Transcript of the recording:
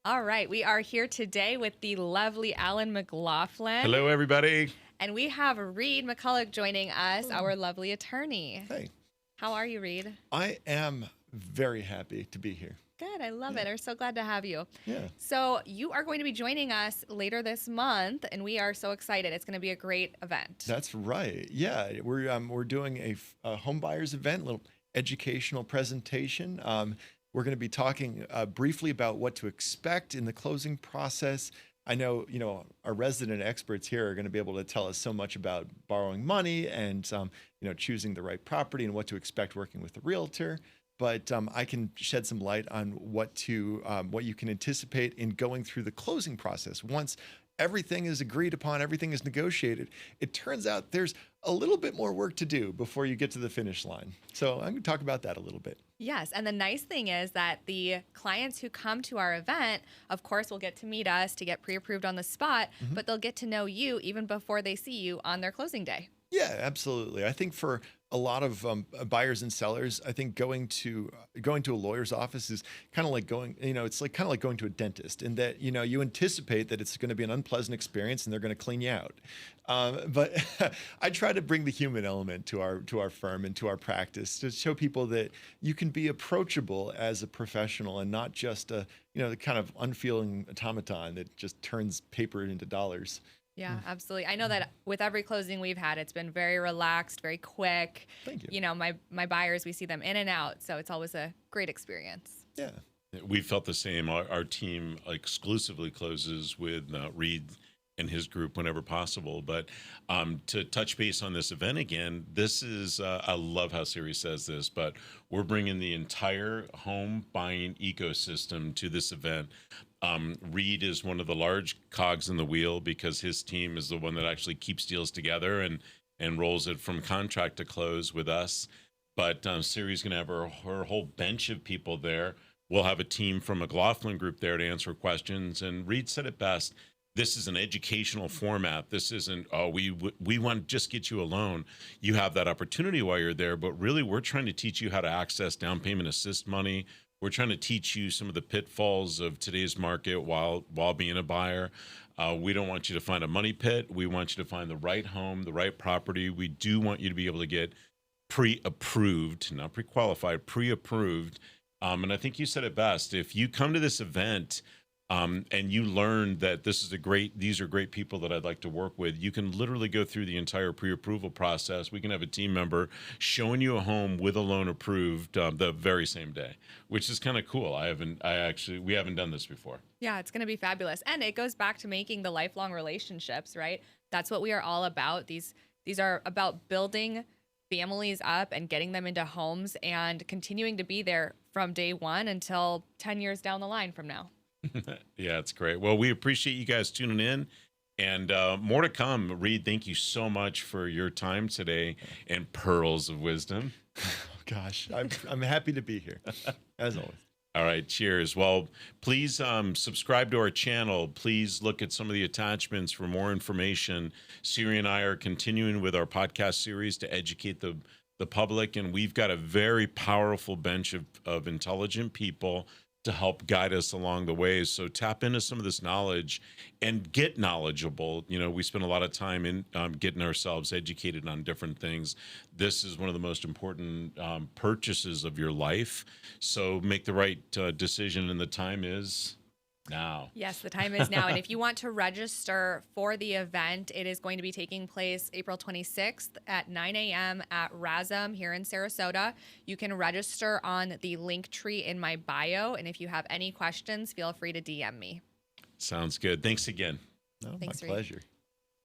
All right, we are here today with the lovely Alan Macloughlin. Hello, everybody. And we have Reid McCullough joining us, our lovely attorney. Hey, How are you, Reid? I am very happy to be here. Good, I love it. We're so glad to have you. Yeah. So you are going to be joining us later this month, and we are so excited. It's going to be a great event. That's right. Yeah, we're doing a home buyers event, a little educational presentation. We're going to be talking briefly about what to expect in the closing process. I know, our resident experts here are going to be able to tell us so much about borrowing money and, choosing the right property and what to expect working with the realtor. But I can shed some light on what you can anticipate in going through the closing process. Once everything is agreed upon, everything is negotiated, it turns out there's a little bit more work to do before you get to the finish line. So I'm going to talk about that a little bit. Yes, and the nice thing is that the clients who come to our event, of course, will get to meet us to get pre-approved on the spot, but they'll get to know you even before they see you on their closing day. Yeah, absolutely. I think for a lot of buyers and sellers, I think going to a lawyer's office is kind of like going to a dentist, in that you anticipate that it's going to be an unpleasant experience and they're going to clean you out. But I try to bring the human element to our firm and to our practice to show people that you can be approachable as a professional and not just the kind of unfeeling automaton that just turns paper into dollars. Yeah, absolutely. I know that with every closing we've had, it's been very relaxed, very quick. Thank you. My buyers, we see them in and out, so it's always a great experience. Yeah. We felt the same. Our team exclusively closes with Reid and his group whenever possible. But to touch base on this event again, this is, I love how Siri says this, but we're bringing the entire home buying ecosystem to this event. Reid is one of the large cogs in the wheel because his team is the one that actually keeps deals together and rolls it from contract to close with us. But Siri's going to have her whole bench of people there. We'll have a team from McLaughlin Group there to answer questions. And Reid said it best. This is an educational format. This isn't, we want to just get you a loan. You have that opportunity while you're there, but really we're trying to teach you how to access down payment assist money. We're trying to teach you some of the pitfalls of today's market while being a buyer. We don't want you to find a money pit. We want you to find the right home, the right property. We do want you to be able to get pre-approved, not pre-qualified, pre-approved. And I think you said it best. If you come to this event and you learn that these are great people that I'd like to work with, you can literally go through the entire pre-approval process. We can have a team member showing you a home with a loan approved the very same day, which is kind of cool. We haven't done this before. Yeah, it's going to be fabulous. And it goes back to making the lifelong relationships, right? That's what we are all about. These are about building families up and getting them into homes and continuing to be there from day one until 10 years down the line from now. Yeah, it's great. Well, we appreciate you guys tuning in, and more to come. Reid, thank you so much for your time today and pearls of wisdom. Oh, gosh, I'm happy to be here, as always. All right, cheers. Well, please subscribe to our channel. Please look at some of the attachments for more information. Siri and I are continuing with our podcast series to educate the public, and we've got a very powerful bench of intelligent people to help guide us along the way. So tap into some of this knowledge and get knowledgeable. We spend a lot of time in getting ourselves educated on different things. This is one of the most important purchases of your life. So make the right decision, and the time is now. Yes, the time is now. And if you want to register for the event, it is going to be taking place April 26th at 9 a.m. at RASM here in Sarasota. You can register on the link tree in my bio. And if you have any questions, feel free to DM me. Sounds good. Thanks again. No, Thanks, my Reid. pleasure.